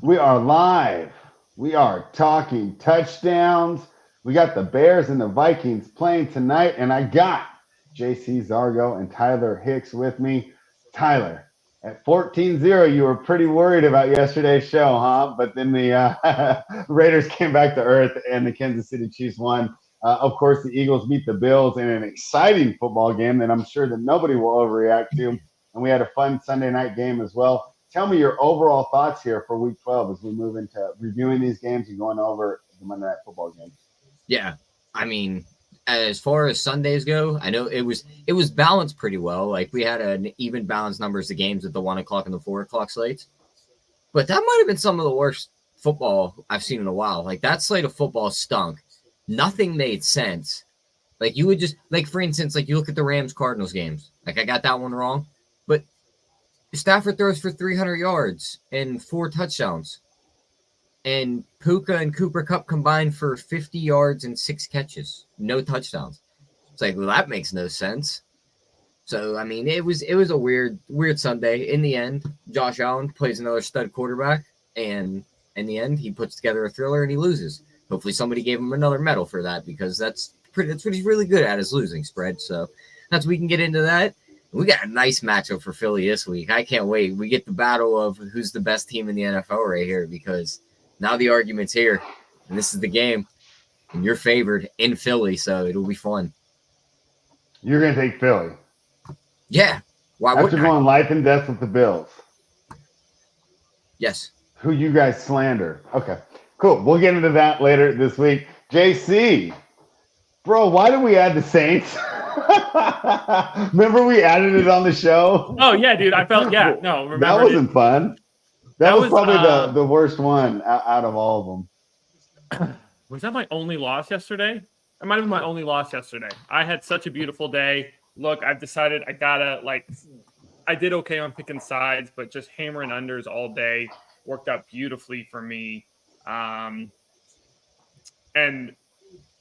We are live. We are talking touchdowns. We got the Bears and the Vikings playing tonight, and I got JC Zargo and Tyler Hicks with me. Tyler, at 14-0, you were pretty worried about yesterday's show, huh? But then the Raiders came back to earth, and the Kansas City Chiefs won. Of course, the Eagles beat the Bills in an exciting football game that I'm sure that nobody will overreact to. And we had a fun Sunday night game as well. Tell me your overall thoughts here for Week 12 as we move into reviewing these games and going over the Monday Night Football games. Yeah, I mean, as far as Sundays go, I know it was balanced pretty well. Like we had an even balanced numbers of games at the 1 o'clock and the 4 o'clock slates, but that might have been some of the worst football I've seen in a while. Like that slate of football stunk. Nothing made sense. Like you would just like, for instance, like you look at the Rams Cardinals games. Like I got that one wrong, but Stafford throws for 300 yards and 4 touchdowns. And Puka and Cooper Kupp combined for 50 yards and 6 catches. No touchdowns. It's like, well, that makes no sense. So, I mean, it was a weird Sunday. In the end, Josh Allen plays another stud quarterback. And in the end, he puts together a thriller and he loses. Hopefully somebody gave him another medal for that because that's what he's really good at is losing spread. So that's we can get into that. We got a nice matchup for Philly this week. I can't wait. We get the battle of who's the best team in the NFL right here because now the argument's here, and this is the game, and you're favored in Philly, so it'll be fun. You're going to take Philly. Yeah. Why After going life and death with the Bills. Yes. Who you guys slander. Okay, cool. We'll get into that later this week. JC, bro, why did we add the Saints? Remember we added it on the show? Oh, yeah, dude. I felt, yeah. No, remember. That wasn't fun. That was probably the worst one out of all of them. Was that my only loss yesterday? It might have been my only loss yesterday. I had such a beautiful day. Look, I've decided I gotta, I did okay on picking sides, but just hammering unders all day worked out beautifully for me. And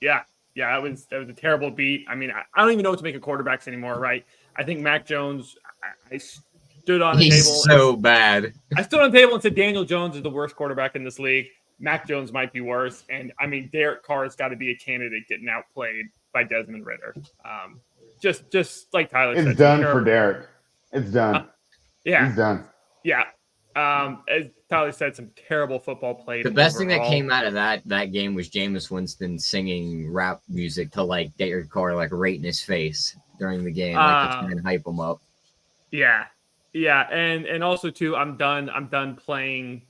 yeah, it was a terrible beat. I mean, I don't even know what to make of quarterbacks anymore, right? I think Mac Jones, I stood on the table. So bad. I stood on the table and said Daniel Jones is the worst quarterback in this league. Mac Jones might be worse. And, I mean, Derek Carr has got to be a candidate getting outplayed by Desmond Ridder. Just like Tyler said. It's done for Derek. It's done. Yeah. He's done. Yeah. As Tyler said, some terrible football played. The best thing that came out of that game was Jameis Winston singing rap music to, Derek Carr, right in his face during the game, to try and hype him up. Yeah. Yeah, and also too, I'm done playing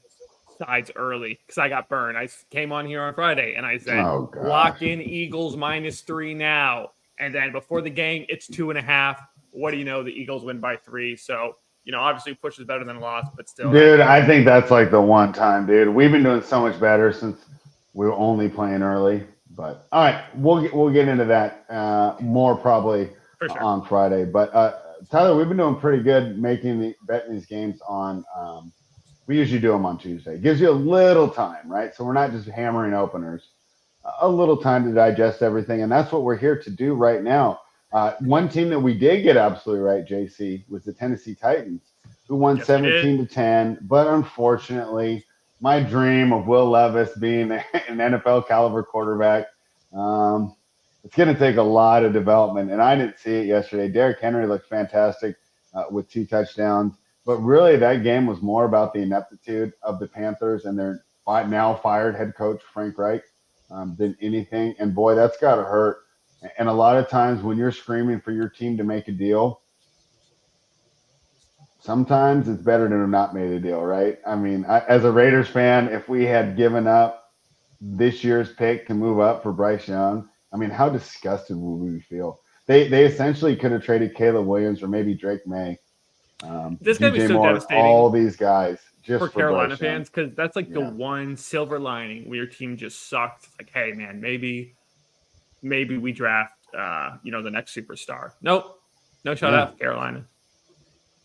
sides early because I got burned. I came on here on Friday and I said, lock in Eagles -3 now. And then before the game, it's 2.5. What do you know? The Eagles win by 3. So, obviously push is better than a loss, but still. Dude, I think that's the one time, dude. We've been doing so much better since we were only playing early. But all right, we'll get into that more probably on Friday. But Tyler, we've been doing pretty good betting these games on. We usually do them on Tuesday. It gives you a little time, right? So we're not just hammering openers. A little time to digest everything, and that's what we're here to do right now. One team that we did get absolutely right, JC, was the Tennessee Titans, who won 17-10. But unfortunately, my dream of Will Levis being an NFL caliber quarterback, it's going to take a lot of development, and I didn't see it yesterday. Derrick Henry looked fantastic with 2 touchdowns, but really that game was more about the ineptitude of the Panthers and their now fired head coach, Frank Reich, than anything. And, boy, that's got to hurt. And a lot of times when you're screaming for your team to make a deal, sometimes it's better to have not made a deal, right? I mean, as a Raiders fan, if we had given up this year's pick to move up for Bryce Young, I mean, how disgusted would we feel? They essentially could have traded Caleb Williams or maybe Drake May. This is going to be so devastating. All these guys just for Carolina fans, because that's the one silver lining where your team just sucked. It's like, hey, man, maybe we draft, the next superstar. Nope. No shout out for Carolina.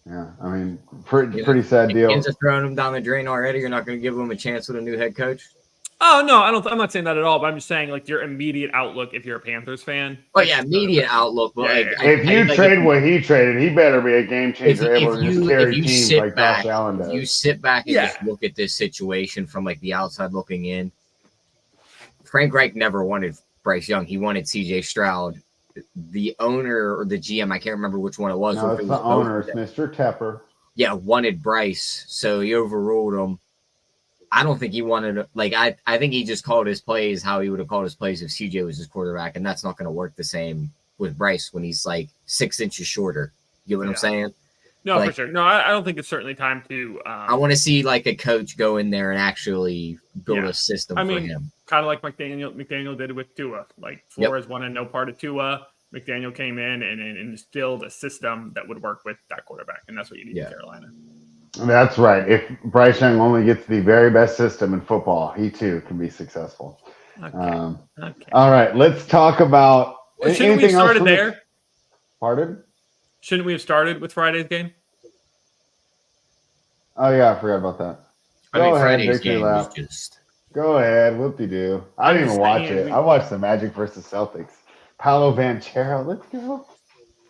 Yeah, I mean, pretty sad deal. Kansas throwing them down the drain already. You're not going to give them a chance with a new head coach? Oh no, I'm not saying that at all. But I'm just saying like your immediate outlook if you're a Panthers fan. Oh yeah, immediate outlook. But like, if you trade what he traded, he better be a game changer, able to just carry teams like Josh Allen does. If you sit back and just look at this situation from like the outside looking in, Frank Reich never wanted Bryce Young. He wanted C.J. Stroud. The owner or the GM, I can't remember which one it was. No, it's the owner, it's Mr. Tepper. Yeah, wanted Bryce, so he overruled him. I don't think he wanted I think he just called his plays how he would have called his plays if CJ was his quarterback, and that's not going to work the same with Bryce when he's like 6 inches shorter. You know what I'm saying? No, for sure. No, I don't think it's certainly time to. I want to see like a coach go in there and actually build a system for him. Kind of like McDaniel did with Tua. Like Flores wanted no part of Tua. McDaniel came in and instilled a system that would work with that quarterback, and that's what you need in Carolina. That's right. If Bryce Young only gets the very best system in football, he too can be successful. Okay. All right, let's talk about. Shouldn't we have started there? Pardon? Shouldn't we have started with Friday's game? Oh yeah, I forgot about that. Friday's game was just. Go ahead, whoop-de-doo. I didn't even watch it. I watched the Magic versus Celtics. Paolo Banchero, let's go.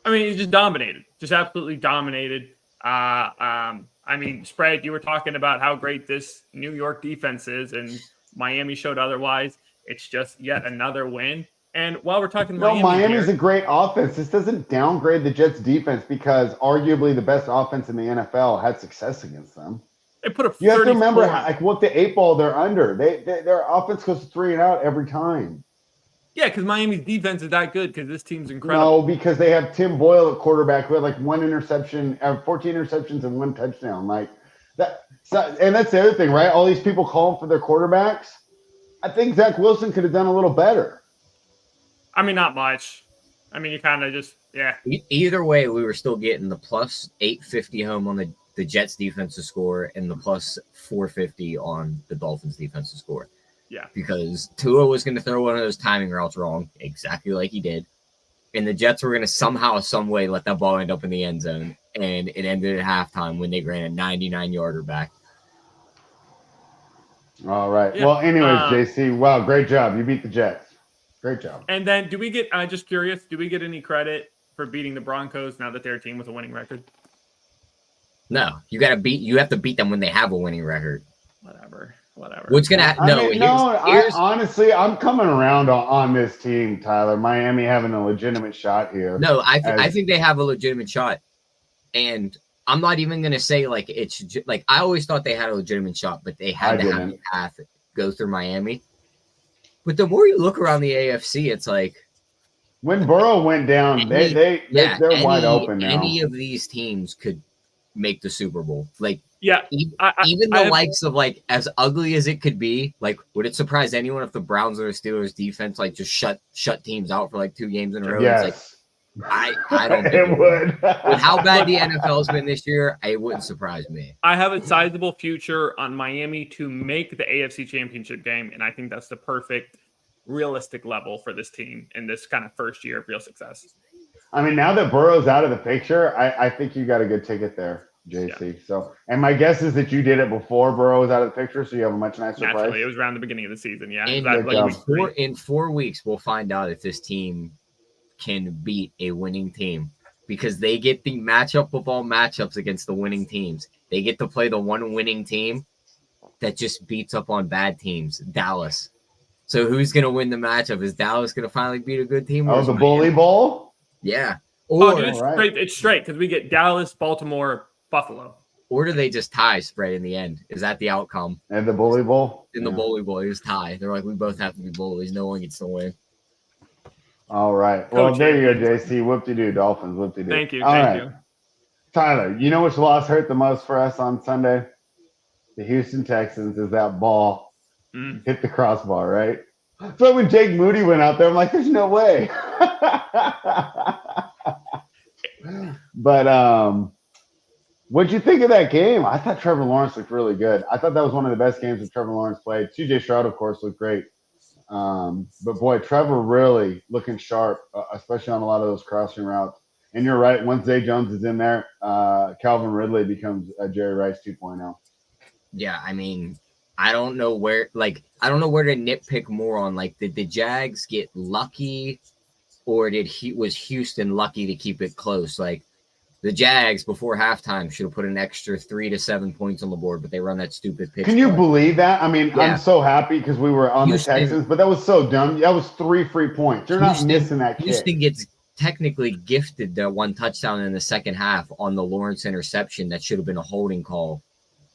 I mean, he just dominated. Just absolutely dominated. I mean, Spread, you were talking about how great this New York defense is, and Miami showed otherwise. It's just yet another win. And while we're talking Miami's a great offense. This doesn't downgrade the Jets' defense because arguably the best offense in the NFL had success against them. They put up. You have to remember what the 8 ball they're under. Their offense goes 3 and out every time. Yeah, because Miami's defense is that good because this team's incredible. No, because they have Tim Boyle at quarterback who had like 1 interception, 14 interceptions and 1 touchdown. Like that, and that's the other thing, right? All these people calling for their quarterbacks. I think Zach Wilson could have done a little better. I mean, not much. I mean, you kind of just Either way, we were still getting the plus 850 home on the Jets defensive score and the plus 450 on the Dolphins defensive score. Yeah. Because Tua was going to throw one of those timing routes wrong, exactly like he did. And the Jets were going to somehow, some way let that ball end up in the end zone. And it ended at halftime when they ran a 99-yarder back. All right. Yeah. Well, anyways, JC, wow, great job. You beat the Jets. Great job. And then do we get, just curious, do we get any credit for beating the Broncos now that they're a team with a winning record? No. You have to beat them when they have a winning record. Whatever. What's gonna honestly, I'm coming around on this team, Tyler. Miami having a legitimate shot here. No, I think they have a legitimate shot, and I'm not even gonna say like it's like I always thought they had a legitimate shot, but they had to have the path go through Miami. But the more you look around the AFC, it's like when Burrow went down, they're wide open now. Any of these teams could make the Super Bowl, like. Yeah, even the likes of like as ugly as it could be, like would it surprise anyone if the Browns or the Steelers defense like just shut teams out for like 2 games in a row? Yes. It's like I don't think it would. With how bad the NFL's been this year, it wouldn't surprise me. I have a sizable future on Miami to make the AFC Championship game, and I think that's the perfect realistic level for this team in this kind of first year of real success. I mean, now that Burrow's out of the picture, I think you got a good ticket there, JC. Yeah. So, and my guess is that you did it before Burrow was out of the picture, so you have a much nicer price. It was around the beginning of the season, yeah. In 4 weeks, we'll find out if this team can beat a winning team because they get the matchup of all matchups against the winning teams. They get to play the one winning team that just beats up on bad teams, Dallas. So who's going to win the matchup? Is Dallas going to finally beat a good team? Oh, the Bully Bowl? Yeah. Dude, it's straight because we get Dallas, Baltimore, Buffalo. Or do they just tie spread in the end? Is that the outcome? And the Bully Bowl? In the Bully Bowl, it was tie. They're like, we both have to be bullies. No one gets to win. All right. Well, there you go, JC. Whoop-de-doo, Dolphins. Whoop-de-doo. Thank you. Thank you. Tyler, you know which loss hurt the most for us on Sunday? The Houston Texans is that ball hit the crossbar, right? So when Jake Moody went out there, I'm like, there's no way. But what'd you think of that game? I thought Trevor Lawrence looked really good. I thought that was one of the best games that Trevor Lawrence played. CJ Stroud, of course, looked great. But boy, Trevor really looking sharp, especially on a lot of those crossing routes. And you're right. Once Zay Jones is in there, Calvin Ridley becomes a Jerry Rice 2.0. Yeah, I mean, I don't know where to nitpick more on. Like, did the Jags get lucky, or was Houston lucky to keep it close? Like, the Jags before halftime should have put an extra 3 to 7 points on the board, but they run that stupid pitch. Can you believe that? I mean, Yeah. I'm so happy because we were on Houston, the Texans, but that was so dumb. That was 3 free points. You're not missing that kick. Houston gets technically gifted the one touchdown in the second half on the Lawrence interception that should have been a holding call,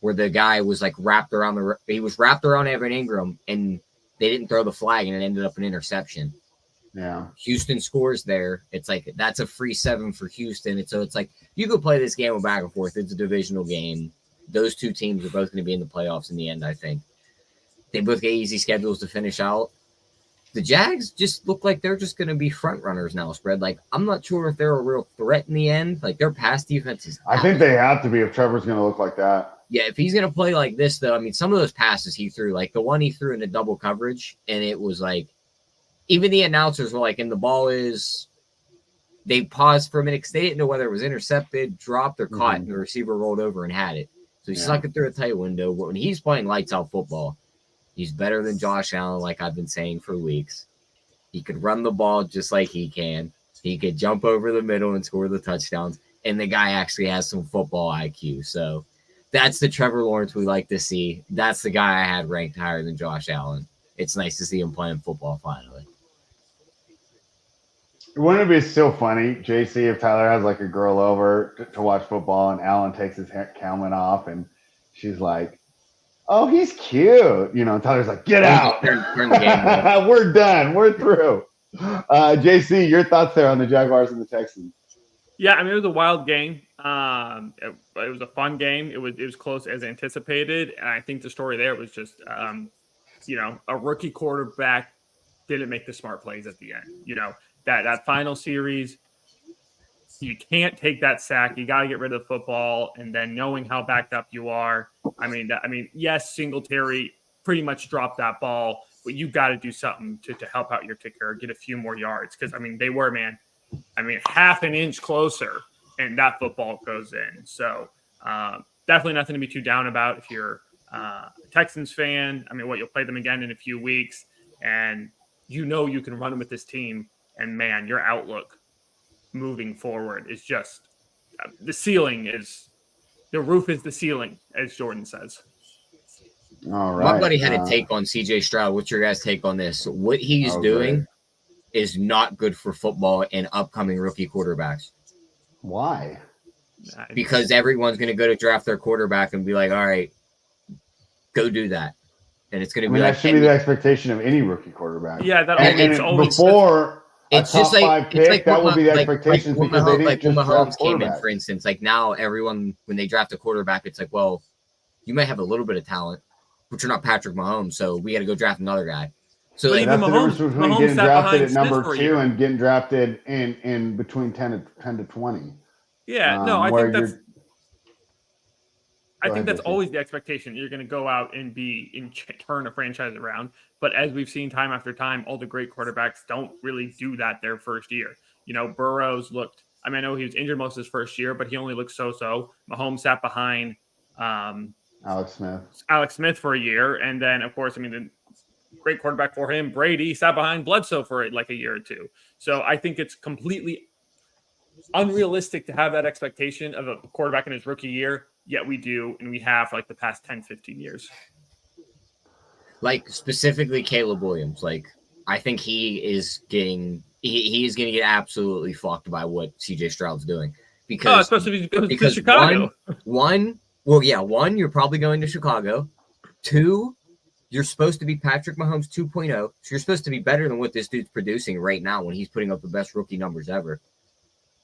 where the guy was like wrapped around Evan Ingram, and they didn't throw the flag, and it ended up an interception. Yeah. Houston scores there. It's like that's a free 7 for Houston. So it's like you could play this game back and forth. It's a divisional game. Those two teams are both going to be in the playoffs in the end, I think. They both get easy schedules to finish out. The Jags just look like they're just going to be front runners now, spread. Like, I'm not sure if they're a real threat in the end. Like, their pass defense is I think they have to be if Trevor's going to look like that. Yeah, if he's going to play like this, though, I mean, some of those passes he threw, like the one he threw into double coverage, and it was like, even the announcers were like, and the ball is, they paused for a minute because they didn't know whether it was intercepted, dropped, or caught, and the receiver rolled over and had it. So he snuck it through a tight window. But when he's playing lights out football, he's better than Josh Allen, like I've been saying for weeks. He could run the ball just like he can. He could jump over the middle and score the touchdowns. And the guy actually has some football IQ. So that's the Trevor Lawrence we like to see. That's the guy I had ranked higher than Josh Allen. It's nice to see him playing football finally. Wouldn't it be so funny, JC, if Tyler has like a girl over to watch football and Alan takes his helmet off and she's like, "Oh, he's cute." You know, Tyler's like, "Get out. Turn the game off. We're done. We're through." JC, your thoughts there on the Jaguars and the Texans? Yeah, I mean, it was a wild game. It was a fun game. It was close as anticipated. And I think the story there was just, a rookie quarterback didn't make the smart plays at the end. You know, that final series, you can't take that sack. You got to get rid of the football. And then knowing how backed up you are, yes, Singletary pretty much dropped that ball, but you got to do something to help out your kicker, get a few more yards. Because, they were, half an inch closer, and that football goes in. So definitely nothing to be too down about if you're a Texans fan. You'll play them again in a few weeks, and you can run them with this team. And, man, your outlook moving forward is just the roof is the ceiling, as Jordan says. All right. My buddy had a take on CJ Stroud. What's your guys' take on this? What he's doing is not good for football and upcoming rookie quarterbacks. Why? Because everyone's going to go to draft their quarterback and be like, all right, go do that. And it's going to be that should be the expectation of any rookie quarterback. Yeah, it's always before it's just like pick, that would be the expectations because they didn't just Mahomes came in, for instance. Like now, everyone when they draft a quarterback, it's like, well, you might have a little bit of talent, but you're not Patrick Mahomes, so we got to go draft another guy. So that's the difference between getting drafted at number 2 and getting drafted in between 10 to 20. Yeah, no, I think that's always the expectation. You're going to go out and turn a franchise around. But as we've seen time after time, all the great quarterbacks don't really do that their first year. Burrows looked, I know he was injured most of his first year, but he only looked so-so. Mahomes sat behind Alex Smith for a year. And then, of course, the great quarterback for him, Brady, sat behind Bledsoe for like a year or two. So I think it's completely unrealistic to have that expectation of a quarterback in his rookie year. Yet we do, and we have like the past 10, 15 years. Like specifically Caleb Williams. Like I think he is going to get absolutely fucked by what CJ Stroud's doing. Because especially if he goes to Chicago. One, you're probably going to Chicago. 2, you're supposed to be Patrick Mahomes 2.0. So you're supposed to be better than what this dude's producing right now when he's putting up the best rookie numbers ever.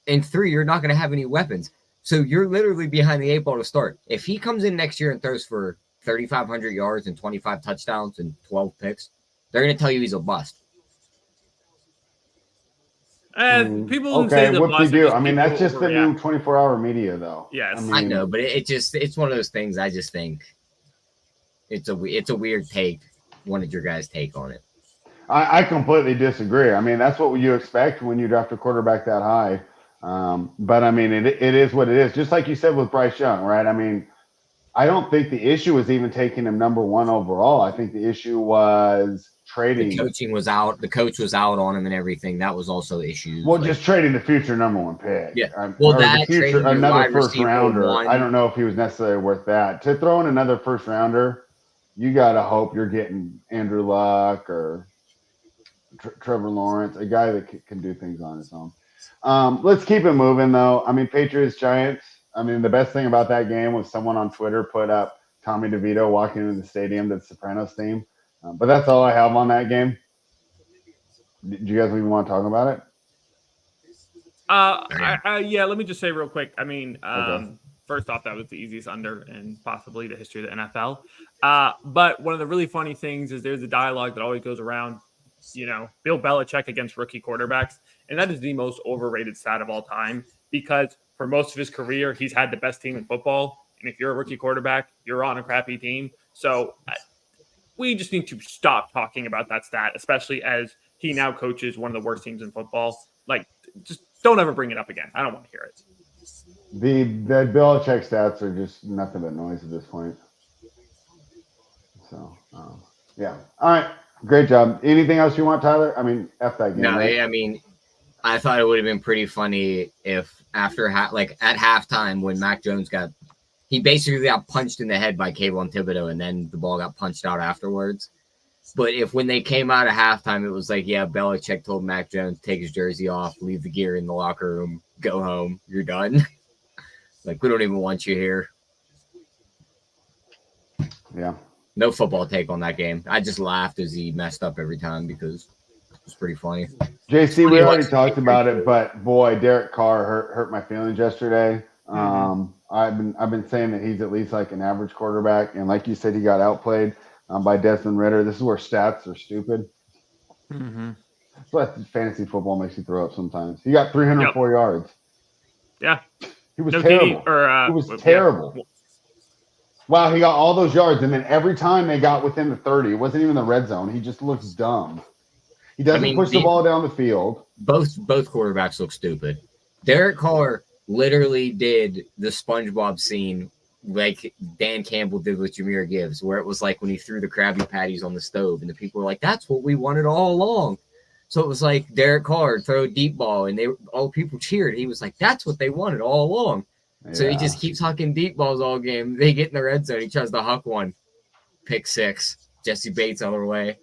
And 3, you're not going to have any weapons. So you're literally behind the 8 ball to start. If he comes in next year and throws for 3,500 yards and 25 touchdowns and 12 picks, they're going to tell you he's a bust. People say the bust. Do? That's just the new 24-hour media, though. Yes, I know, but it's one of those things. I just think it's a weird take. What did your guys' take on it? I completely disagree. That's what you expect when you draft a quarterback that high. But it is what it is. Just like you said with Bryce Young, right? I don't think the issue was even taking him number 1 overall. I think the issue was trading. The coaching was out. The coach was out on him and everything. That was also issues. Well, just trading the future number 1 pick. Yeah. Well, that the future, another first rounder. I don't know if he was necessarily worth that. To throw in another first rounder, you got to hope you're getting Andrew Luck or Trevor Lawrence, a guy that can do things on his own. Let's keep it moving, though. I mean, Patriots, Giants. I mean, the best thing about that game was someone on Twitter put up Tommy DeVito walking into the stadium to the Sopranos theme. But that's all I have on that game. Do you guys even want to talk about it? Yeah, let me just say real quick. I mean, First off, that was the easiest under in possibly the history of the NFL. But one of the really funny things is there's a dialogue that always goes around, Bill Belichick against rookie quarterbacks. And that is the most overrated stat of all time because for most of his career, he's had the best team in football. And if you're a rookie quarterback, you're on a crappy team. So we just need to stop talking about that stat, especially as he now coaches one of the worst teams in football. Like, just don't ever bring it up again. I don't want to hear it. The Belichick stats are just nothing but noise at this point. So, yeah. All right. Great job. Anything else you want, Tyler? I mean, F that game. No, right? I mean, I thought it would have been pretty funny if after at halftime when Mac Jones he basically got punched in the head by Kayvon Thibodeau and then the ball got punched out afterwards. But if when they came out of halftime, it was like, yeah, Belichick told Mac Jones, take his jersey off, leave the gear in the locker room, go home, you're done. Like, we don't even want you here. Yeah. No football take on that game. I just laughed as he messed up every time because it was pretty funny. JC, we already talked about it, but boy, Derek Carr hurt my feelings yesterday. I've been saying that he's at least like an average quarterback, and like you said, he got outplayed by Desmond Ridder. This is where stats are stupid. That's what fantasy football makes you throw up sometimes. He got 304 yards. Yeah. He was terrible. He was terrible. Yeah. Wow, he got all those yards, and then every time they got within the 30, it wasn't even the red zone. He just looks dumb. He doesn't push the ball down the field. Both quarterbacks look stupid. Derek Carr literally did the SpongeBob scene like Dan Campbell did with Jahmyr Gibbs, where it was like when he threw the Krabby Patties on the stove, and the people were like, that's what we wanted all along. So it was like Derek Carr throw a deep ball, and all people cheered. He was like, that's what they wanted all along. Yeah. So he just keeps hucking deep balls all game. They get in the red zone. He tries to huck one. Pick six. Jesse Bates other way.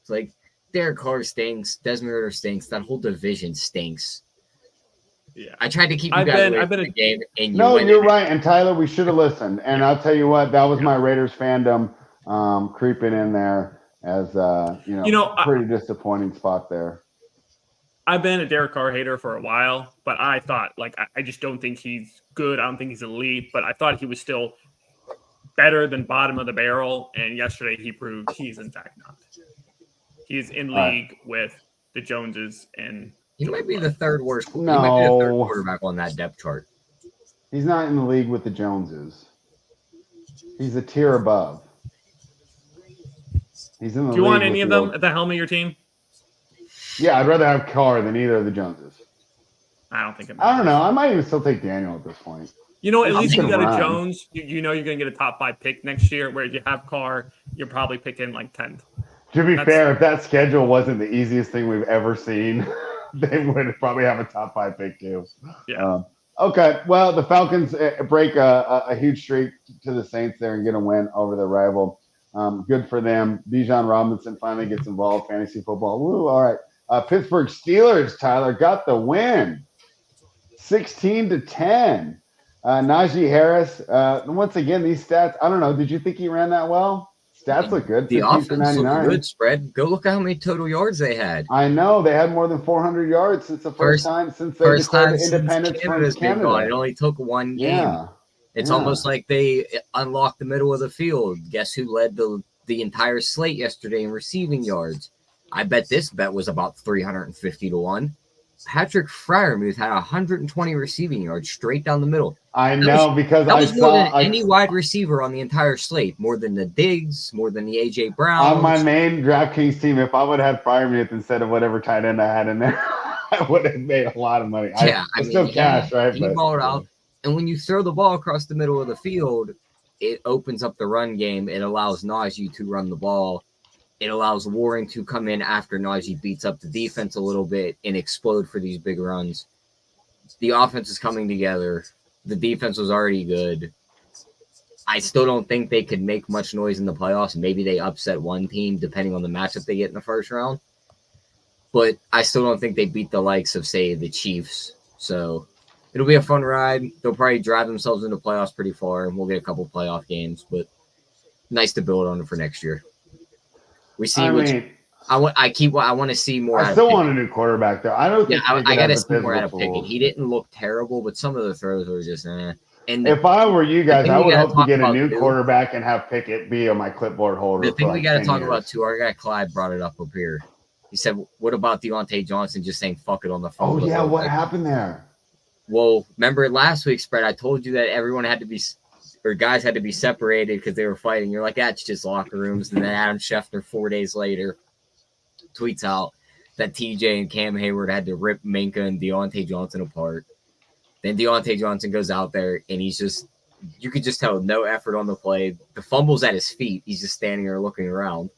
It's like, Derek Carr stinks. Desmond Ridder stinks. That whole division stinks. Yeah, I tried to keep you guys away from the game. And you're right. And Tyler, we should have listened. And I'll tell you what, that was my Raiders fandom creeping in there as pretty disappointing spot there. I've been a Derek Carr hater for a while, but I thought I just don't think he's good. I don't think he's elite, but I thought he was still better than bottom of the barrel. And yesterday he proved he's in fact not. He's in league with the Joneses and. He might be the third worst. No. He might be the third quarterback on that depth chart. He's not in the league with the Joneses. He's a tier above. He's in the. Do you want any of them at the helm of your team? Yeah, I'd rather have Carr than either of the Joneses. I don't think. I don't know. I might even still take Daniel at this point. At least you got a Jones. You know you're going to get a top 5 pick next year. Whereas you have Carr, you're probably picking like 10th. To be fair, if that schedule wasn't the easiest thing we've ever seen. They would probably have a top 5 pick too. Yeah. Okay. Well, the Falcons break a huge streak to the Saints there and get a win over their rival. Good for them. Bijan Robinson finally gets involved. Fantasy football. Woo, all right. Pittsburgh Steelers, Tyler, got the win. 16-10. Najee Harris. Once again, these stats, I don't know. Did you think he ran that well? Stats look good. The offense looked good spread. Go look at how many total yards they had. I know. They had more than 400 yards since the first time since they declared independence from Canada. It only took one game. Yeah. It's almost like they unlocked the middle of the field. Guess who led the entire slate yesterday in receiving yards? I bet this bet was about 350-1. Patrick Freiermuth had 120 receiving yards straight down the middle. I know because that was more than any wide receiver on the entire slate, more than the Diggs, more than the AJ Brown. On my main DraftKings team, if I would have had Freiermuth instead of whatever tight end I had in there, I would have made a lot of money. Yeah, I mean, still cash, right? He balled out, and when you throw the ball across the middle of the field, it opens up the run game. It allows Najee to run the ball. It allows Warren to come in after Najee beats up the defense a little bit and explode for these big runs. The offense is coming together. The defense was already good. I still don't think they could make much noise in the playoffs. Maybe they upset one team depending on the matchup they get in the first round. But I still don't think they beat the likes of, say, the Chiefs. So it'll be a fun ride. They'll probably drive themselves into playoffs pretty far, and we'll get a couple playoff games. But nice to build on it for next year. We see I want to see more. I still want a new quarterback though. I don't think I got to see more out of Pickett. He didn't look terrible, but some of the throws were just And if I were you guys, I would hope to get a new quarterback and have Pickett be on my clipboard holder. The thing we got to talk about too, our guy Clyde brought it up here. He said, "What about Deontay Johnson just saying fuck it on the phone?" Oh yeah, what happened there? Well, remember last week's spread? I told you that everyone had to be. Or guys had to be separated because they were fighting. You're like, that's just locker rooms. And then Adam Schefter, 4 days later, tweets out that TJ and Cam Hayward had to rip Minka and Deontay Johnson apart. Then Deontay Johnson goes out there, and he's just – you could just tell no effort on the play. The fumble's at his feet. He's just standing there looking around.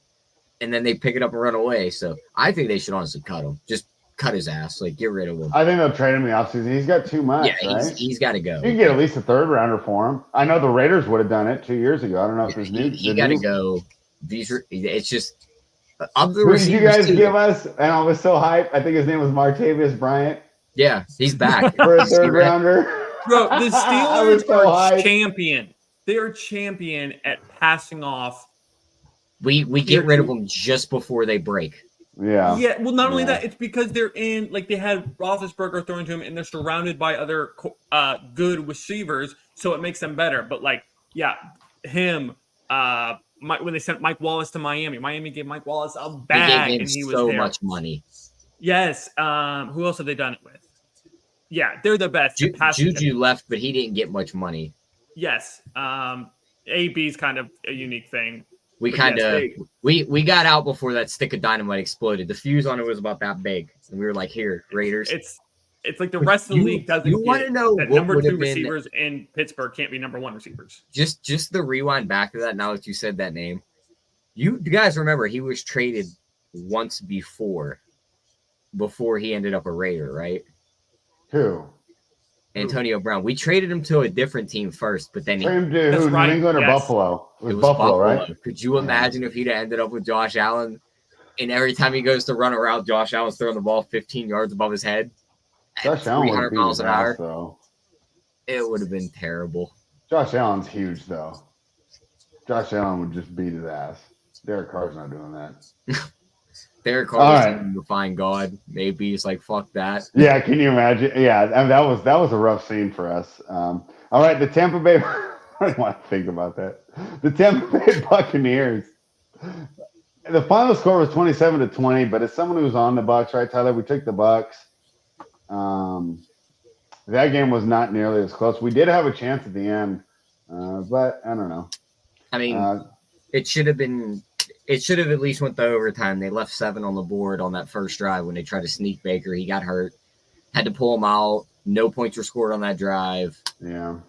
And then they pick it up and run away. So I think they should honestly cut him. Just cut his ass. Like, get rid of him. I think they'll trade him in the offseason. He's got too much, right? He's got to go. You can get at least a third-rounder for him. I know the Raiders would have done it 2 years ago. I don't know if there's new. He got to go. It's just – Who did you guys give us? And I was so hyped. I think his name was Martavius Bryant. Yeah, he's back. For a third-rounder. Bro, the Steelers are champion. They are champion at passing off. We get rid of them just before they break. Yeah. Yeah. Well, not only that, it's because they're in, like, they had Roethlisberger throwing to him, and they're surrounded by other good receivers, so it makes them better. But, like, yeah, him, when they sent Mike Wallace to Miami gave Mike Wallace a bag, and he was so much money. Yes. Who else have they done it with? Yeah, they're the best. Juju left, but he didn't get much money. Yes. AB's kind of a unique thing. We got out before that stick of dynamite exploded. The fuse on it was about that big, and we were like, "Here, Raiders." It's like the rest of the league doesn't. You want to know that what number 2 receivers in Pittsburgh can't be number 1 receivers. Just the rewind back to that. Now that you said that name, you guys remember he was traded once before he ended up a Raider, right? Who? Antonio Brown. We traded him to a different team first, but then New England or Buffalo? It was Buffalo, right? Could you imagine if he'd ended up with Josh Allen, and every time he goes to run a route, Josh Allen's throwing the ball 15 yards above his head? Josh Allen 300 miles an hour. Though. It would have been terrible. Josh Allen's huge, though. Josh Allen would just beat his ass. Derek Carr's not doing that. Derek Carr to find God. Maybe he's like, fuck that. Yeah, can you imagine? Yeah, I mean, that was a rough scene for us. All right, the Tampa Bay. I don't want to think about that. The Tampa Bay Buccaneers. The final score was 27-20, but as someone who was on the Bucs, right, Tyler? We took the Bucs. That game was not nearly as close. We did have a chance at the end, but I don't know. I mean, it should have been. It should have at least went to overtime. They left 7 on the board on that first drive when they tried to sneak Baker. He got hurt. Had to pull him out. No points were scored on that drive. Yeah.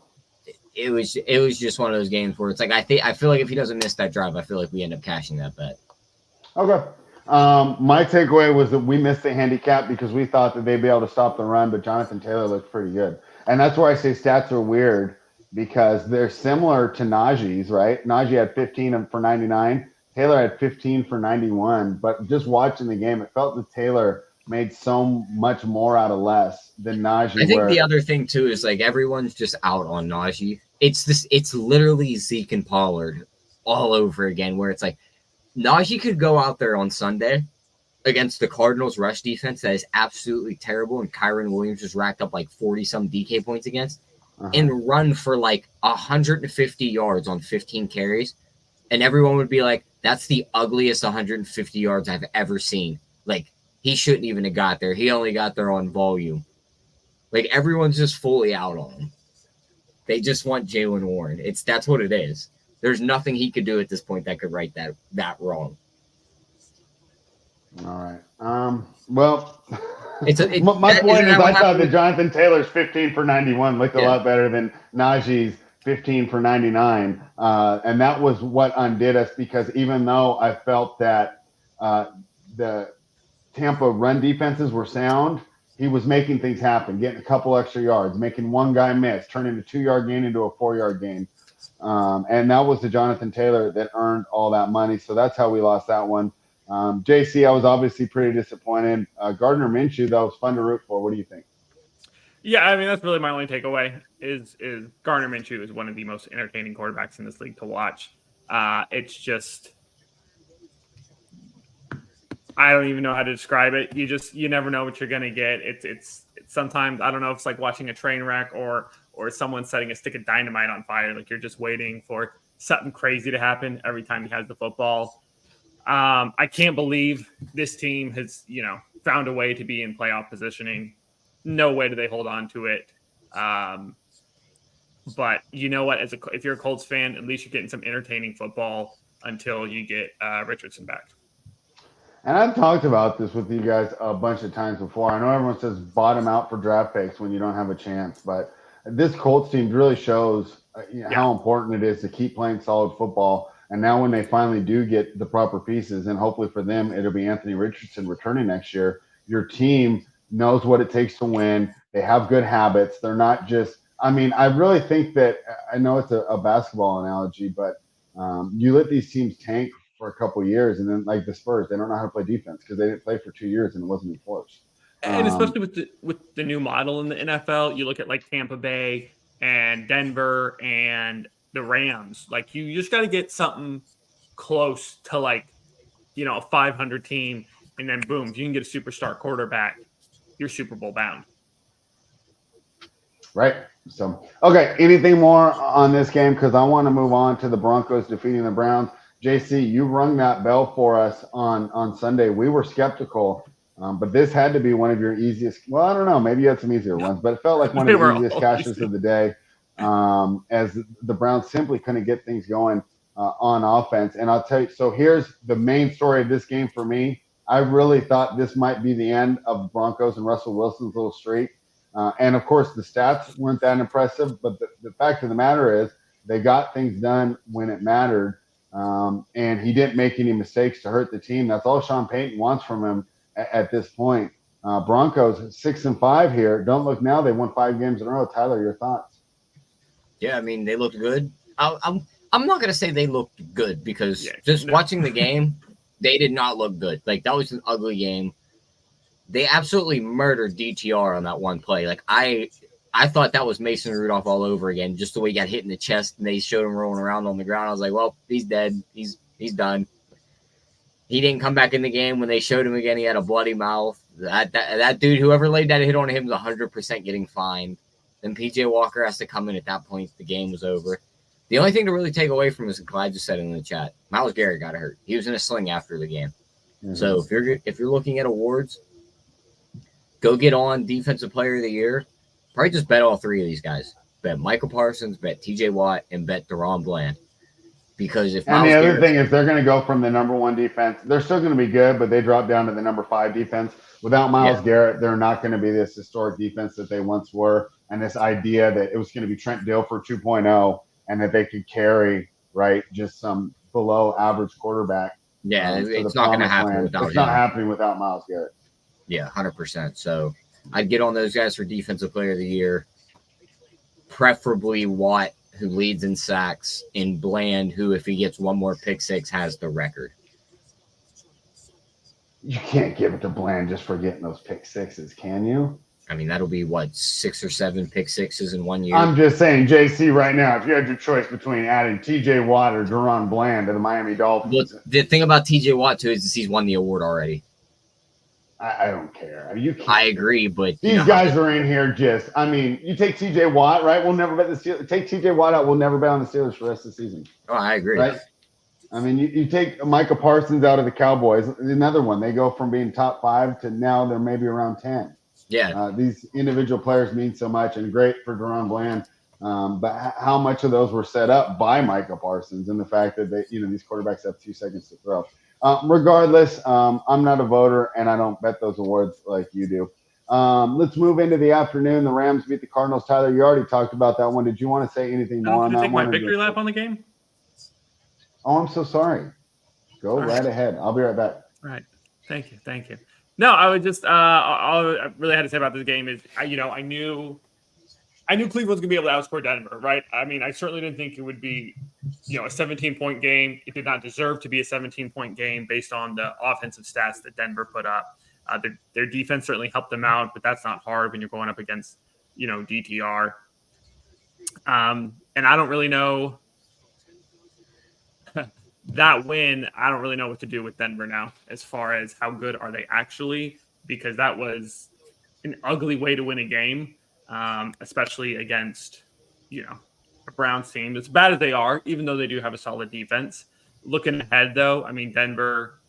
It was just one of those games where it's like I feel like if he doesn't miss that drive, I feel like we end up cashing that bet. Okay. My takeaway was that we missed the handicap because we thought that they'd be able to stop the run, but Jonathan Taylor looked pretty good. And that's where I say stats are weird because they're similar to Najee's, right? Najee had 15 for 99. Taylor had 15 for 91, but just watching the game, it felt that Taylor made so much more out of less than Najee. I think the other thing too is like everyone's just out on Najee. It's literally Zeke and Pollard all over again, where it's like Najee could go out there on Sunday against the Cardinals rush defense that is absolutely terrible, and Kyron Williams just racked up like 40-some DK points against, and run for like 150 yards on 15 carries, and everyone would be like, that's the ugliest 150 yards I've ever seen. Like, he shouldn't even have got there. He only got there on volume. Like, everyone's just fully out on him. They just want Jaylen Warren. That's what it is. There's nothing he could do at this point that could right that wrong. All right. Well, my point is I thought that Jonathan Taylor's 15 for 91 looked a lot better than Najee's 15 for 99. And that was what undid us, because even though I felt that the Tampa run defenses were sound, he was making things happen, getting a couple extra yards, making one guy miss, turning a 2-yard gain into a 4-yard gain. And that was the Jonathan Taylor that earned all that money. So that's how we lost that one. JC, I was obviously pretty disappointed. Gardner Minshew, that was fun to root for. What do you think? Yeah, I mean, that's really my only takeaway is Gardner Minshew is one of the most entertaining quarterbacks in this league to watch. It's just, I don't even know how to describe it. You never know what you're going to get. It's sometimes, I don't know if it's like watching a train wreck or someone setting a stick of dynamite on fire. Like, you're just waiting for something crazy to happen every time he has the football. I can't believe this team has, found a way to be in playoff positioning. No way do they hold on to it. But you know what? If you're a Colts fan, at least you're getting some entertaining football until you get Richardson back. And I've talked about this with you guys a bunch of times before. I know everyone says bottom out for draft picks when you don't have a chance, but this Colts team really shows how important it is to keep playing solid football. And now when they finally do get the proper pieces, and hopefully for them, it'll be Anthony Richardson returning next year, your team knows what it takes to win. They have good habits. They're not just – I mean, I really think that – I know it's a basketball analogy, but you let these teams tank for a couple of years, and then like the Spurs, they don't know how to play defense because they didn't play for 2 years and it wasn't enforced. And especially with the new model in the NFL, you look at like Tampa Bay and Denver and the Rams. Like, you just got to get something close to like, a 500 team, and then boom, if you can get a superstar quarterback, you're Super Bowl bound. Right. So, okay. Anything more on this game? Because I want to move on to the Broncos defeating the Browns. JC, you rung that bell for us on Sunday. We were skeptical, but this had to be one of your easiest. Well, I don't know. Maybe you had some easier ones, but it felt like one of the easiest cashes of the day, as the Browns simply couldn't get things going on offense. And I'll tell you, so here's the main story of this game for me. I really thought this might be the end of Broncos and Russell Wilson's little streak. And, of course, the stats weren't that impressive. But the fact of the matter is they got things done when it mattered. And he didn't make any mistakes to hurt the team. That's all Sean Payton wants from him at this point. Broncos 6-5 here. Don't look now. They won 5 games in a row. Tyler, your thoughts? Yeah, I mean, they looked good. I'm not going to say they looked good because watching the game, they did not look good. Like, that was an ugly game. They absolutely murdered DTR on that one play. Like, I thought that was Mason Rudolph all over again, just the way he got hit in the chest and they showed him rolling around on the ground. I was like, well, he's dead. He's done. He didn't come back in the game. When they showed him again, he had a bloody mouth. That dude, whoever laid that hit on him, was 100% getting fined. Then PJ Walker has to come in at that point. The game was over. The only thing to really take away from this, and Clyde just said in the chat, Myles Garrett got hurt. He was in a sling after the game. Mm-hmm. So if you're looking at awards, go get on Defensive Player of the Year. Probably just bet all 3 of these guys. Bet Michael Parsons, bet TJ Watt, and bet DaRon Bland. Because if and the other thing is they're going to go from the number 1 defense. They're still going to be good, but they drop down to the number 5 defense. Without Myles Garrett, they're not going to be this historic defense that they once were. And this idea that it was going to be Trent Dilfer 2.0 and that they could carry, right, just some below average quarterback. Yeah, it's not going to happen without him. It's not happening without Myles Garrett. Yeah, 100%. So I'd get on those guys for Defensive Player of the Year. Preferably Watt, who leads in sacks, and Bland, who, if he gets one more pick six, has the record. You can't give it to Bland just for getting those pick sixes, can you? I mean, that'll be, 6 or 7 pick sixes in 1 year? I'm just saying, JC, right now, if you had your choice between adding TJ Watt or DaRon Bland to the Miami Dolphins. Well, the thing about TJ Watt, too, is he's won the award already. I don't care. You can't. I agree, but these guys are in here just. I mean, you take TJ Watt, right? We'll never bet the Steelers. Take TJ Watt out. We'll never bet on the Steelers for the rest of the season. Oh, I agree. Right? I mean, you take Micah Parsons out of the Cowboys. Another one. They go from being top 5 to now they're maybe around 10. Yeah. These individual players mean so much, and great for DaRon Bland. But how much of those were set up by Micah Parsons and the fact that these quarterbacks have 2 seconds to throw. Regardless, I'm not a voter, and I don't bet those awards like you do. Let's move into the afternoon. The Rams beat the Cardinals. Tyler, you already talked about that one. Did you want to say anything more on that take one? My victory lap on the game? Oh, I'm so sorry. Go right ahead. I'll be right back. All right. Thank you. No, I would just all I really had to say about this game is I knew Cleveland was going to be able to outscore Denver, right? I mean, I certainly didn't think it would be, a 17-point game. It did not deserve to be a 17-point game based on the offensive stats that Denver put up. Their defense certainly helped them out, but that's not hard when you're going up against, DTR. And I don't really know that win. I don't really know what to do with Denver now as far as how good are they actually, because that was an ugly way to win a game, especially against, a Browns team as bad as they are, even though they do have a solid defense. Looking ahead, though, I mean, Denver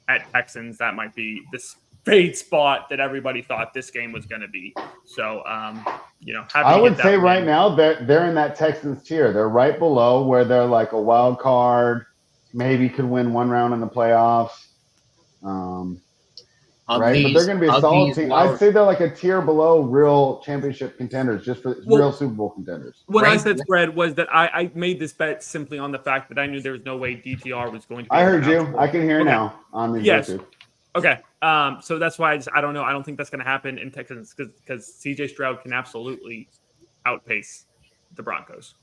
at Texans, that might be this fade spot that everybody thought this game was going to be. So, I would say right now they're in that Texans tier. They're right below where they're like a wild card, maybe could win one round in the playoffs. Right, but they're going to be a solid team. I'd say they're like a tier below real championship contenders, just for real Super Bowl contenders. What I said, spread, was that I made this bet simply on the fact that I knew there was no way DTR was going to be. I heard you. I can hear now on the YouTube. Okay. So that's why I don't know. I don't think that's going to happen in Texans because CJ Stroud can absolutely outpace the Broncos.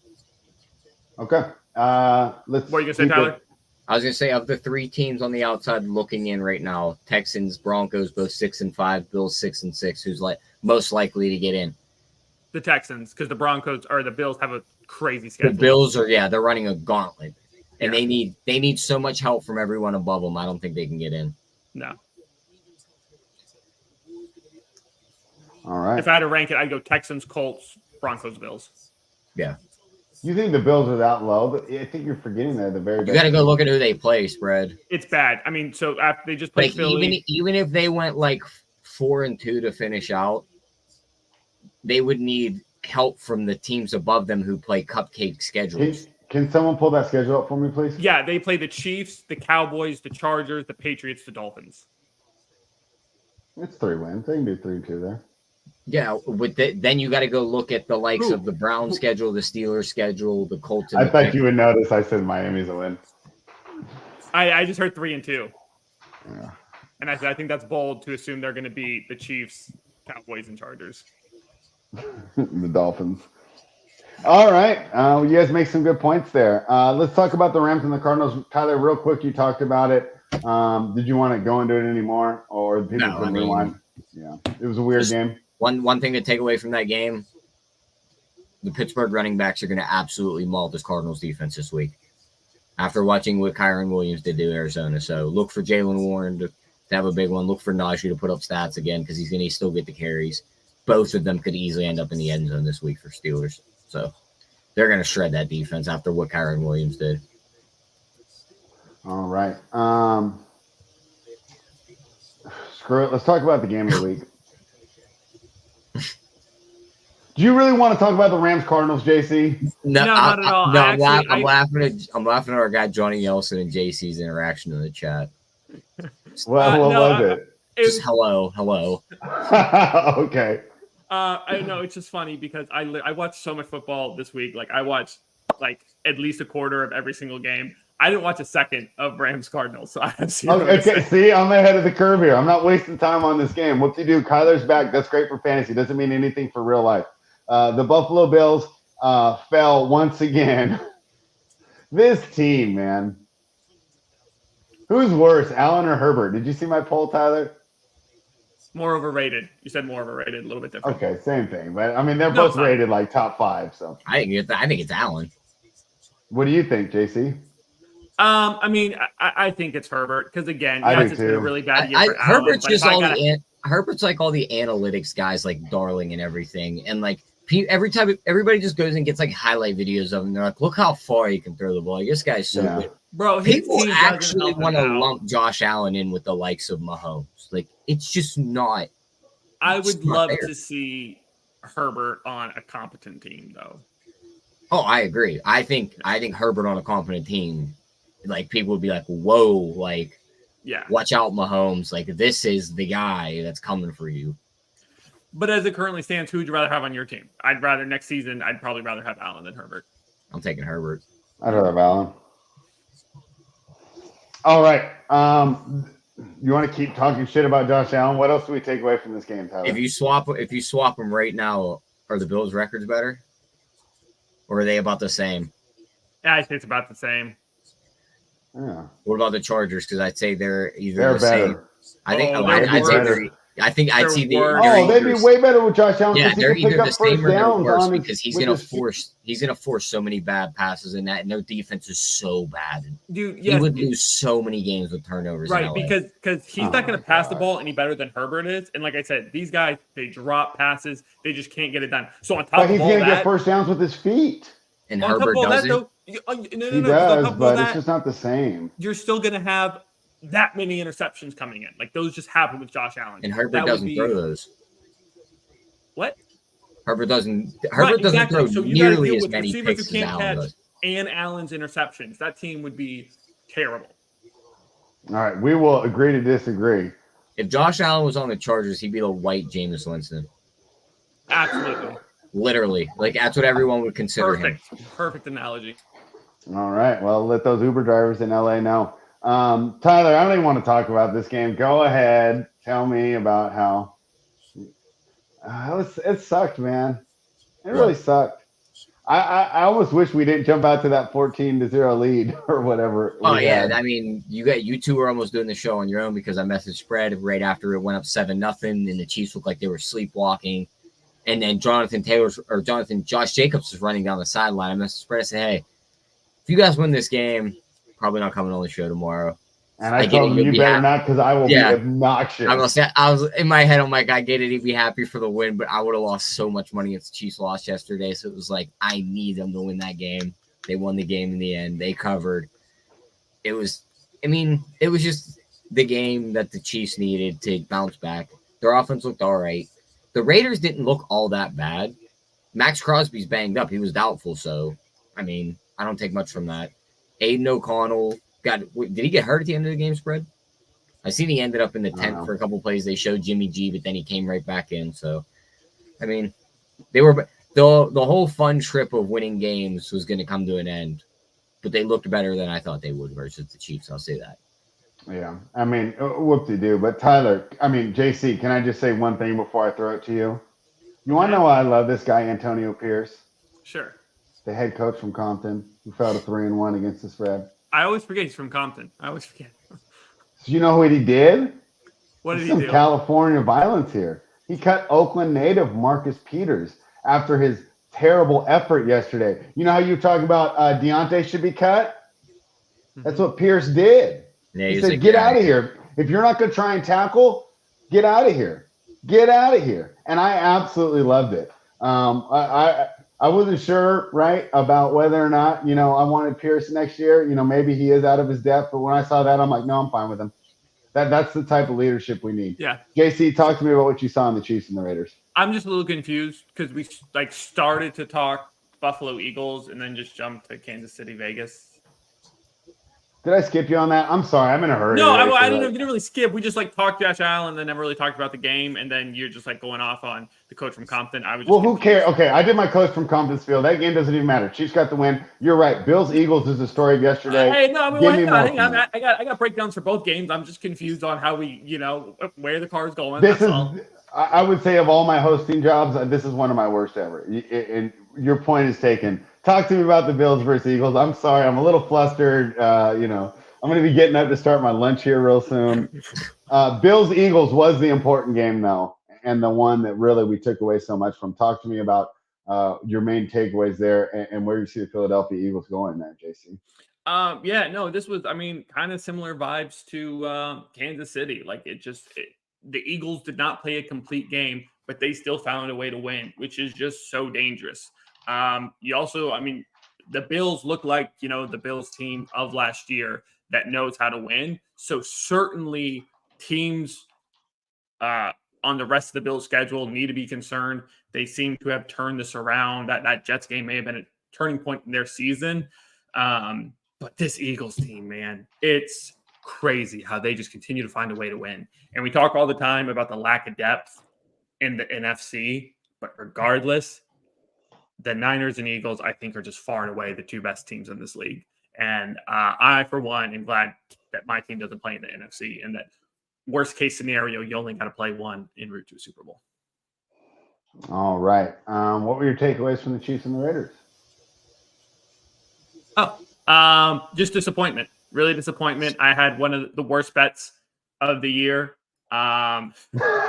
Okay. What are you going to say, Tyler? I was going to say, of the three teams on the outside looking in right now, Texans, Broncos, both 6-5, Bills 6-6, who's most likely to get in? The Texans, because the Broncos or the Bills have a crazy schedule. The Bills they're running a gauntlet, and they need so much help from everyone above them. I don't think they can get in. No. All right. If I had to rank it, I'd go Texans, Colts, Broncos, Bills. Yeah. You think the Bills are that low? But I think you're forgetting they're the very best. You got to go look at who they play, spread. It's bad. I mean, so after they just played Philly. Even if they went 4-2 to finish out, they would need help from the teams above them who play cupcake schedules. Can someone pull that schedule up for me, please? Yeah, they play the Chiefs, the Cowboys, the Chargers, the Patriots, the Dolphins. It's 3 wins. They can do 3-2 there. Yeah, then you got to go look at the likes of the Browns schedule, the Steelers schedule, the Colts. I thought you would notice I said Miami's a win. I just heard 3-2. Yeah. And I think that's bold to assume they're going to be the Chiefs, Cowboys, and Chargers. The Dolphins. All right. You guys make some good points there. Let's talk about the Rams and the Cardinals. Tyler, real quick, you talked about it. Did you want to go into it anymore? Or people can rewind? Yeah. It was a weird game. One thing to take away from that game, the Pittsburgh running backs are going to absolutely maul this Cardinals defense this week after watching what Kyron Williams did to Arizona. So look for Jaylen Warren to have a big one. Look for Najee to put up stats again because he's going to still get the carries. Both of them could easily end up in the end zone this week for Steelers. So they're going to shred that defense after what Kyron Williams did. All right. Screw it. Let's talk about the game of the week. Do you really want to talk about the Rams Cardinals, JC? No, not at all. No, I'm laughing at our guy Johnny Nelson and JC's interaction in the chat. Well, what was it? Just hello. Okay. I know it's just funny because I watched so much football this week. I watched at least a quarter of every single game. I didn't watch a second of Rams Cardinals, so I have seen. Okay, see, I'm ahead of the curve here. I'm not wasting time on this game. What to do? Kyler's back. That's great for fantasy. Doesn't mean anything for real life. The Buffalo Bills fell once again. This team, man. Who's worse, Allen or Herbert? Did you see my poll, Tyler? More overrated. You said more overrated, a little bit different. Okay, same thing. But I mean, they're both rated top 5. So I think it's Allen. What do you think, JC? I mean, I think it's Herbert because again, it's been a really bad year. For Herbert's Allen, just Herbert's like all the analytics guys, like Darling and everything, and every time everybody just goes and gets highlight videos of him. They're like, look how far he can throw the ball. This guy's so good. Bro, people actually want to lump Josh Allen in with the likes of Mahomes. It's just not. I would love to see Herbert on a competent team, though. Oh, I agree. I think Herbert on a competent team, people would be like, whoa, yeah, watch out, Mahomes. This is the guy that's coming for you. But as it currently stands, who would you rather have on your team? I'd probably rather have Allen than Herbert. I'm taking Herbert. I'd rather have Allen. All right. You want to keep talking shit about Josh Allen? What else do we take away from this game, Tyler? If you swap them right now, are the Bills' records better, or are they about the same? Yeah, I think it's about the same. Yeah. What about the Chargers? Because I'd say they're either the better. same. I think I'd see the. They'd be way better with Josh Allen. Yeah, they're either the same or they're worse because he's gonna force so many bad passes in that, and their defense is so bad. Dude, he would lose so many games with turnovers. Right, because he's not gonna pass the ball any better than Herbert is. And like I said, these guys, they drop passes, they just can't get it done. So on top but he's gonna get first downs with his feet. And Herbert doesn't. He does, but it's just not the same. You're still gonna have that many interceptions coming in. Like those just happen with Josh Allen. And Herbert doesn't throw those. What? Herbert doesn't throw nearly as many picks as Allen does. And Allen's interceptions. That team would be terrible. All right, we will agree to disagree. If Josh Allen was on the Chargers, he'd be the white Jameis Winston. Absolutely. Literally. Like, that's what everyone would consider him. Perfect analogy. All right, well, let those Uber drivers in L.A. know. Tyler, I don't even want to talk about this game. Go ahead. Tell me about how it sucked, man. It really sucked. I almost wish we didn't jump out to that 14-0 lead or whatever. Oh, yeah. I mean, you two were almost doing the show on your own because I messaged spread right after it went up 7-0, and the Chiefs looked like they were sleepwalking. And then Josh Jacobs was running down the sideline. I messaged spread and said, hey, if you guys win this game, probably not coming on the show tomorrow. And I told him you better not because I will be obnoxious. I was in my head, I'm like, I get it. He'd be happy for the win, but I would have lost so much money if the Chiefs lost yesterday. So it was like, I need them to win that game. They won the game in the end. They covered. It was just the game that the Chiefs needed to bounce back. Their offense looked all right. The Raiders didn't look all that bad. Max Crosby's banged up. He was doubtful. So, I mean, I don't take much from that. Aiden O'Connell did he get hurt at the end of the game spread? I seen he ended up in the tent for a couple plays. They showed Jimmy G, but then he came right back in. So, I mean, they were the whole fun trip of winning games was going to come to an end, but they looked better than I thought they would versus the Chiefs. I'll say that. Yeah, I mean, whoop-de-doo. But Tyler, JC, can I just say one thing before I throw it to you? You want to know why I love this guy, Antonio Pierce? Sure. The head coach from Compton, who fell to 3-1 against the spread. I always forget he's from Compton. I always forget. So you know what he did? What did he do? Some California violence here. He cut Oakland native Marcus Peters after his terrible effort yesterday. You know how you talk about Deontay should be cut? That's what Pierce did. Yeah, he said, get out of here. If you're not going to try and tackle, get out of here. Get out of here. And I absolutely loved it. I wasn't sure, right, about whether or not, I wanted Pierce next year. Maybe he is out of his depth. But when I saw that, I'm like, no, I'm fine with him. That's the type of leadership we need. Yeah. JC, talk to me about what you saw in the Chiefs and the Raiders. I'm just a little confused because we started to talk Buffalo Eagles and then just jumped to Kansas City, Vegas. Did I skip you on that? I'm sorry. I'm in a hurry. No, I didn't really skip. We just talked Josh Allen and then never really talked about the game. And then you're just going off on the coach from Compton. I was just who cares? Okay, I did my coach from Compton's field. That game doesn't even matter. Chiefs got the win. You're right. Bills Eagles is the story of yesterday. Hey, no, I got breakdowns for both games. I'm just confused on how we, where the car is going. I would say of all my hosting jobs, this is one of my worst ever. And your point is taken. Talk to me about the Bills versus Eagles. I'm sorry. I'm a little flustered. I'm going to be getting up to start my lunch here real soon. Bills-Eagles was the important game, though, and the one that really we took away so much from. Talk to me about your main takeaways there and where you see the Philadelphia Eagles going there, JC. This was, kind of similar vibes to Kansas City. The Eagles did not play a complete game, but they still found a way to win, which is just so dangerous. The Bills look like, the Bills team of last year that knows how to win. So certainly teams on the rest of the Bills schedule need to be concerned. They seem to have turned this around. That Jets game may have been a turning point in their season. But this Eagles team, man, it's crazy how they just continue to find a way to win. And we talk all the time about the lack of depth. in the NFC. But regardless, the Niners and Eagles, I think, are just far and away the two best teams in this league. And I, for one, am glad that my team doesn't play in the NFC, and that worst case scenario, you only got to play one en route to a Super Bowl. All right. What were your takeaways from the Chiefs and the Raiders? Just disappointment. Really disappointment. I had one of the worst bets of the year. I'd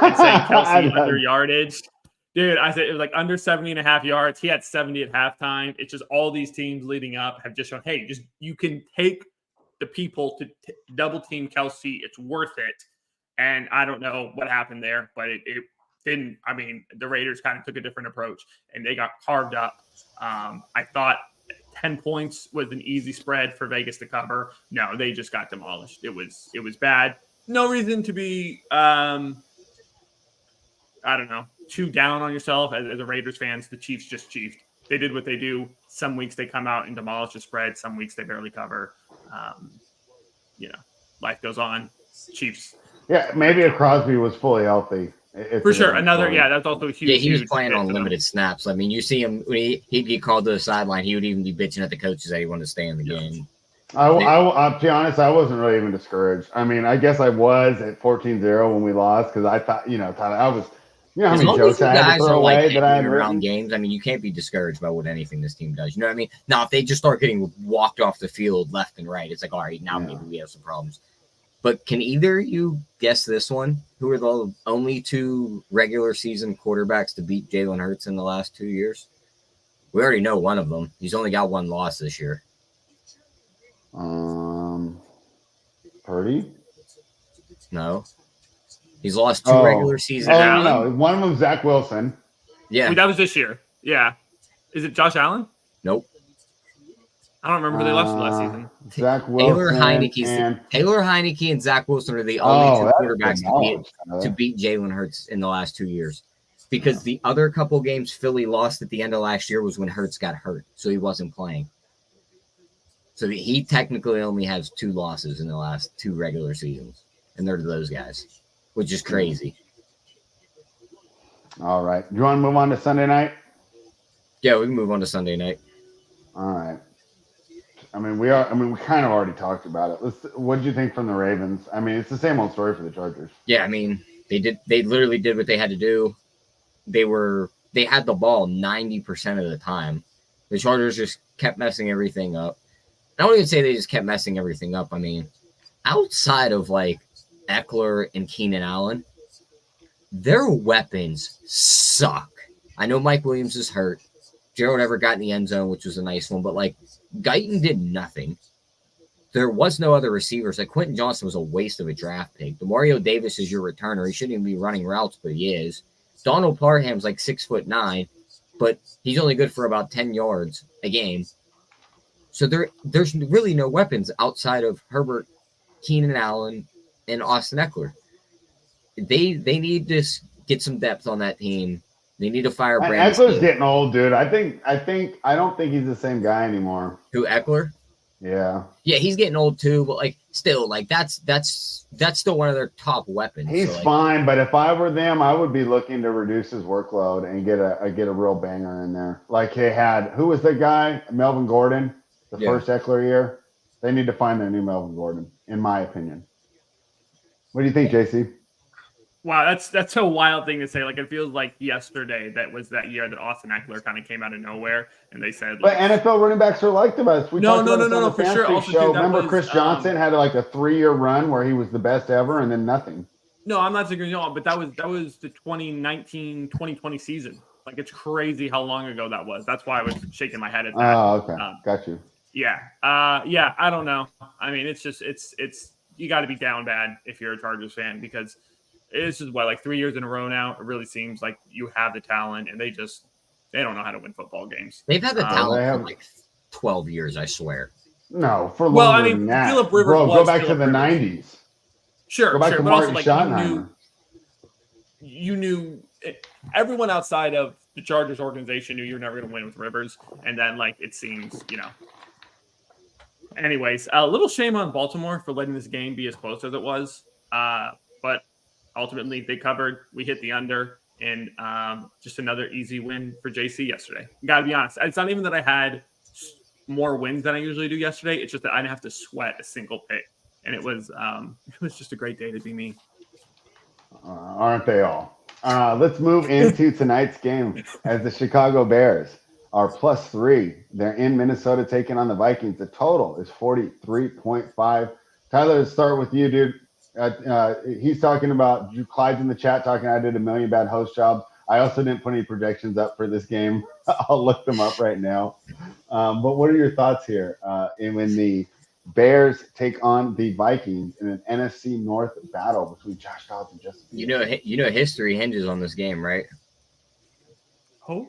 say Kelsey under yardage. Dude, I said it was like under 70.5 yards. He had 70 at halftime. It's just all these teams leading up have just shown, hey, just you can take the people to double team Kelsey. It's worth it. And I don't know what happened there, but it didn't. I mean, the Raiders kind of took a different approach, and they got carved up. I thought 10 points was an easy spread for Vegas to cover. No, they just got demolished. It was bad. No reason to be, I don't know, too down on yourself as a Raiders fans. The Chiefs just chiefed. They did what they do. Some weeks they come out and demolish the spread. Some weeks they barely cover. Life goes on. Chiefs. Yeah, maybe if Crosby was fully healthy. For sure. That's also a huge. Yeah, he was playing on limited snaps. I mean, you see him when he'd get called to the sideline. He would even be bitching at the coaches that he wanted to stay in the game. I'll be honest, I wasn't really even discouraged. I mean, I guess I was at 14-0 when we lost because I thought I was. You know how many jokes I had to throw away that I had around games. I mean, you can't be discouraged by what anything this team does. You know what I mean? Now, if they just start getting walked off the field left and right, it's like, all right, now maybe we have some problems. But can either you guess this one? Who are the only two regular season quarterbacks to beat Jalen Hurts in the last 2 years? We already know one of them. He's only got one loss this year. Purdy? No. He's lost two regular season. No. One of them, Zach Wilson. Yeah. That was this year. Yeah. Is it Josh Allen? Nope. I don't remember who they lost last season. Zach Wilson. Taylor Heineke and Zach Wilson are the only two quarterbacks to beat Jalen Hurts in the last 2 years. Because the other couple games Philly lost at the end of last year was when Hurts got hurt, so he wasn't playing. So he technically only has two losses in the last two regular seasons, and they're to those guys, which is crazy. All right. Do you want to move on to Sunday night? Yeah, we can move on to Sunday night. All right. I mean, we kind of already talked about it. What did you think from the Ravens? I mean, it's the same old story for the Chargers. Yeah, I mean, they literally did what they had to do. They had the ball 90% of the time. The Chargers just kept messing everything up. I don't even say they just kept messing everything up. I mean, outside of like Eckler and Keenan Allen, their weapons suck. I know Mike Williams is hurt. Gerald Everett got in the end zone, which was a nice one, but like Guyton did nothing. There was no other receivers. Like Quentin Johnson was a waste of a draft pick. DeMario Davis is your returner. He shouldn't even be running routes, but he is. Donald Parham's like 6'9", but he's only good for about 10 yards a game. So there's really no weapons outside of Herbert, Keenan Allen, and Austin Eckler. They need to get some depth on that team. They need to fire Brandon. Eckler's getting old, dude. I don't think he's the same guy anymore. Who, Eckler? Yeah. Yeah, he's getting old too, but like still, like that's still one of their top weapons. He's fine, but if I were them, I would be looking to reduce his workload and get a real banger in there. Like they had, who was the guy? Melvin Gordon, the first Eckler year. They need to find their new Melvin Gordon, in my opinion. What do you think, JC? Wow, that's a wild thing to say. Like, it feels like yesterday that was that year that Austin Eckler kind of came out of nowhere, and they said, like, but NFL running backs are like the best. No, for sure. Also, remember Chris Johnson had like a 3-year run where he was the best ever, and then nothing. No, I'm not agreeing on, but that was the 2019-2020 season. Like, it's crazy how long ago that was. That's why I was shaking my head at that. Oh, okay, got you. Yeah, I don't know. I mean, it's just it's you got to be down bad if you're a Chargers fan, because this is like 3 years in a row now. It really seems like you have the talent, and they don't know how to win football games. They've had the talent for like 12 years, I swear. No, for longer than that. Phillip Rivers go back to the 90s. Sure, go back to but Martin also, like, Schottenheimer. You knew everyone outside of the Chargers organization knew you were never going to win with Rivers, and then like it seems, Anyways, a little shame on Baltimore for letting this game be as close as it was, but ultimately they covered. We hit the under. and just another easy win for JC yesterday. Got to be honest. It's not even that I had more wins than I usually do yesterday. It's just that I didn't have to sweat a single pick, and it was just a great day to be me. Aren't they all? Let's move into tonight's game as the Chicago Bears are +3. They're in Minnesota taking on the Vikings. The total is 43.5. Tyler, let's start with you, dude. He's talking about Clyde's in the chat talking I did a million bad host jobs. I also didn't put any projections up for this game. I'll look them up right now. But what are your thoughts here? And when the Bears take on the Vikings in an NFC North battle between Josh Dobbs and Justin Fields. You know, history hinges on this game, right? Oh,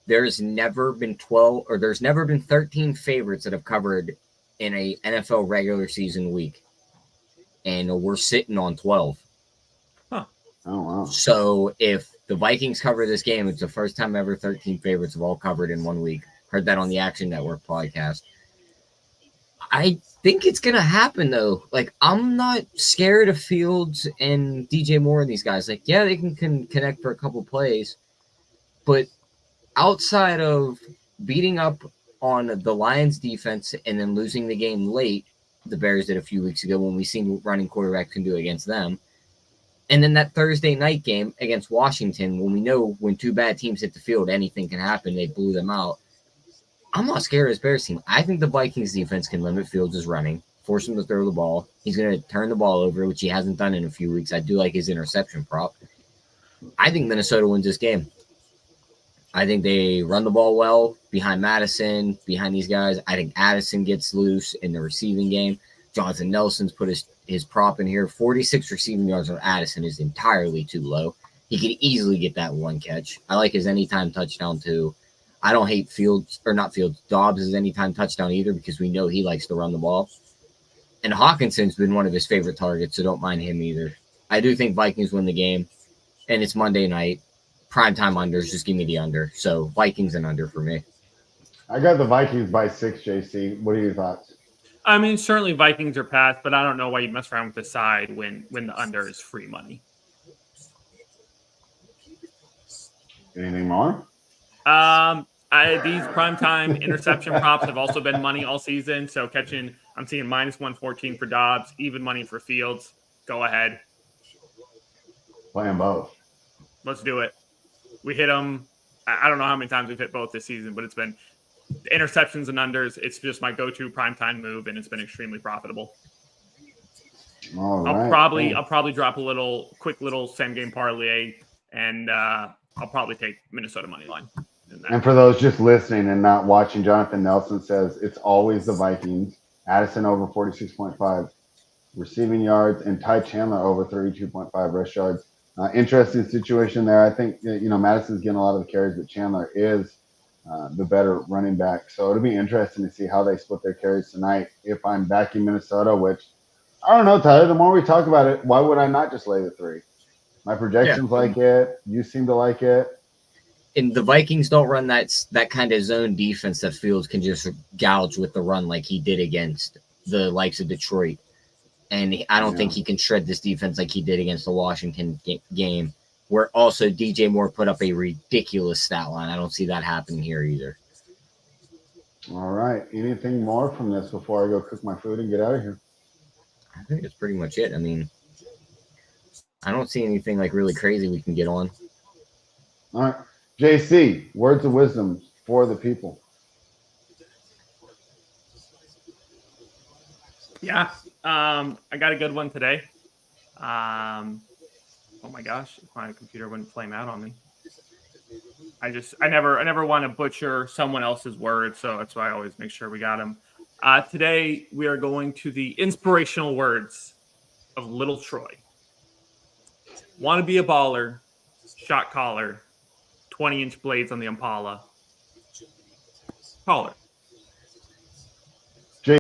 there's never been 13 favorites that have covered in a NFL regular season week, and we're sitting on 12. Huh. Oh wow! So if the Vikings cover this game, it's the first time ever 13 favorites have all covered in 1 week. Heard that on the Action Network podcast. I think it's going to happen, though. Like, I'm not scared of Fields and DJ Moore and these guys. Like, yeah, they can connect for a couple plays. But outside of beating up on the Lions defense and then losing the game late, the Bears did a few weeks ago when we seen what running quarterbacks can do against them. And then that Thursday night game against Washington, when we know when two bad teams hit the field, anything can happen. They blew them out. I'm not scared of this Bears team. I think the Vikings defense can limit Fields' running, force him to throw the ball. He's going to turn the ball over, which he hasn't done in a few weeks. I do like his interception prop. I think Minnesota wins this game. I think they run the ball well behind Madison, behind these guys. I think Addison gets loose in the receiving game. Jonathan Nelson's put his prop in here. 46 receiving yards on Addison is entirely too low. He could easily get that one catch. I like his anytime touchdown, too. I don't hate Dobbs' anytime touchdown either because we know he likes to run the ball. And Hawkinson's been one of his favorite targets, so don't mind him either. I do think Vikings win the game, and it's Monday night. Primetime unders, just give me the under. So Vikings and under for me. I got the Vikings by 6, JC. What are your thoughts? I mean, certainly Vikings are past, but I don't know why you mess around with the side when the under is free money. Anything more? These primetime interception props have also been money all season. So I'm seeing -114 for Dobbs, even money for Fields. Go ahead. Play them both. Let's do it. We hit them. I don't know how many times we've hit both this season, but it's been interceptions and unders. It's just my go-to primetime move, and it's been extremely profitable. All I'll right. probably drop a quick little same game parlay, and I'll probably take Minnesota money line. And for those just listening and not watching, Jonathan Nelson says it's always the Vikings. Addison over 46.5 receiving yards, and Ty Chandler over 32.5 rush yards. Interesting situation there. I think Madison's getting a lot of the carries, but Chandler is the better running back. So it'll be interesting to see how they split their carries tonight. If I'm backing Minnesota, which I don't know, Tyler. The more we talk about it, why would I not just lay the 3? My projections like it. You seem to like it. And the Vikings don't run that kind of zone defense that Fields can just gouge with the run like he did against the likes of Detroit. And I don't think he can shred this defense like he did against the Washington game, where also DJ Moore put up a ridiculous stat line. I don't see that happening here either. All right. Anything more from this before I go cook my food and get out of here? I think that's pretty much it. I mean, I don't see anything like really crazy we can get on. All right. JC, words of wisdom for the people. Yeah. I got a good one today. Oh my gosh, if my computer wouldn't flame out on me. I never want to butcher someone else's words, so that's why I always make sure we got them. Today we are going to the inspirational words of Little Troy. Want to be a baller, shot caller, 20-inch blades on the Impala. Caller.